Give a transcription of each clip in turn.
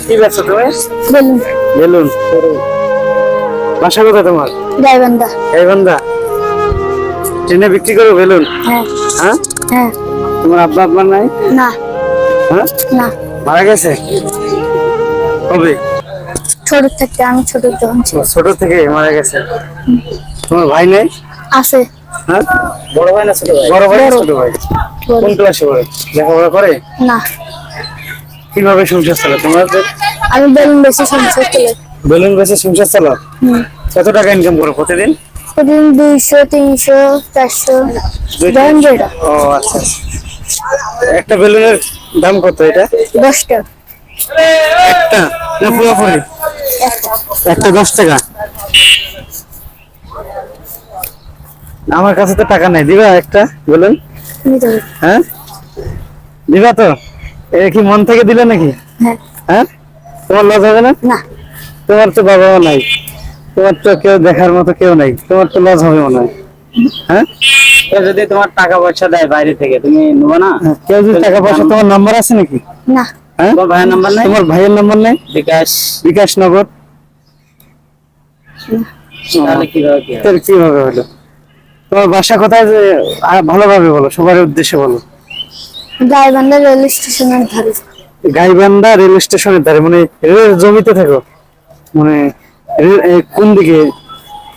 কি ব্যবসা তুমি? বেলুন। বেলুন। বাসা কোথায় তোমার? গাইবান্ধা। গাইবান্ধা। ট্রেনে বিক্রি করো বেলুন? হ্যাঁ। হ্যাঁ? হ্যাঁ। তোমার আব্বা আম্মা নাই? না। হ্যাঁ? না। মারা গেছে? কবে? ছোট থেকে, আমি ছোট যখন ছিল। ছোট থেকে মারা গেছে। তোমার ভাই নেই? আছে। হ্যাঁ? বড় ভাই না ছোট ভাই? বড় ভাই না বড়। ছোট ভাই? বড়। কোন ক্লাসে পড়ে? লেখাপড়া করে? না। কিভাবে সংসার চালাও তোমাদের? আমি বেলুন বেশি সংসার চলে। বেলুন বেচে সংসার চালাও? কত টাকা ইনকাম করো প্রতিদিন? প্রতিদিন 200, 300, 400 যখন যেটা। ও আচ্ছা। একটা বেলুনের দাম কত এটা? 10 টাকা। একটা না পুরোপুরি? একটা 10 টাকা। আমার কাছে তো টাকা নাই, দিবা একটা বলুন? নিতে হবে। হ্যাঁ দিবা তো? এটা কি মন থেকে দিলে নাকি? হ্যাঁ। হ্যাঁ তোমার লস হবে না? না। তোমার তো বাবা মা নাই, তোমার তো কেউ দেখার মতো কেউ নাই, তোমার তো লস হবে মনে হয়। হ্যাঁ কেউ যদি তোমার টাকা পয়সা দেয় বাইরে থেকে, তুমি নেবো না? কেউ যদি টাকা পয়সা, তোমার নাম্বার আছে নাকি? না। হ্যাঁ তোমার ভাইয়ের নাম্বার নাই? তোমার ভাইয়ের নাম্বার নেই? বিকাশ? বিকাশ নগদ? তাহলে কিভাবে কি হবে? তোর কিভাবে হলো? তোমার বাসা কোথায় যে ভালোভাবে বলো, সবার উদ্দেশ্যে বলো। গাইবান্ধা রেল স্টেশনের ধারে। গাইবান্ধা রেল স্টেশনের ধারে, মানে রেলের জমিতে থাকো? মানে কোন দিকে?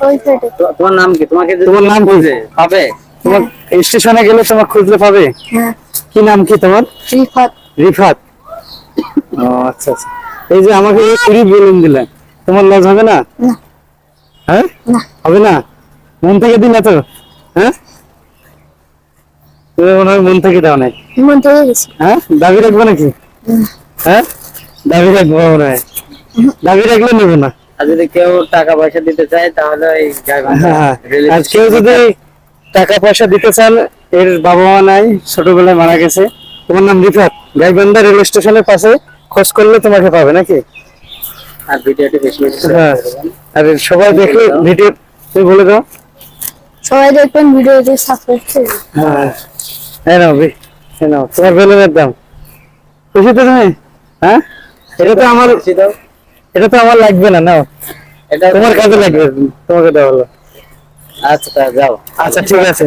ওই সাইডে। তোমার নাম কি? তোমাকে যদি তোমার নাম কি? খুঁজে পাবে? তোমার স্টেশনে গেলে তোমার খুঁজলে পাবে? হ্যাঁ। কি নাম কি তোমার? রিফাত। রিফাত। ও আচ্ছা আচ্ছা। এই যে আমাকে ফ্রি বেলুন দিলেন, তোমার লস হবে না? না। হ্যাঁ না। হবে না? মন থেকে দিন তো? হ্যাঁ তুমি মনে হয় মন থেকে দাও নাই। মন থেকে গেছে। হ্যাঁ দাবি রাখবো নাকি? হ্যাঁ দাবি রাখবো মনে হয়। দাবি রাখলে নেবো না। আর যদি কেউ টাকা পয়সা দিতে চায় তাহলে ওই গাইবান্ধা হ্যাঁ রেল আর কেউ যদি টাকা পয়সা দিতে চান, এর বাবা মা নাই, ছোটবেলায় মারা গেছে, তোমার নাম রিফাত, গাইবান্ধা রেল স্টেশনের পাশে খোঁজ করলে তোমাকে পাবে নাকি? আর ভিডিওটি বেশি বেশি হ্যাঁ আর সবাই দেখলে ভিডিও, তুমি বলে দাও। সবাই দেখবেন, ভিডিওটি সাবস্ক্রাইব করবেন। হ্যাঁ এই নাও এই নাও তোমার বেলুনের দাম। খুশি তো তুমি? হ্যাঁ এটা তো আমার, এটা তো আমার লাগবে না, নাও এটা তোমার কাজে লাগবে, তোমাকে দেওয়া হলো। আচ্ছা তা যাও। আচ্ছা ঠিক আছে।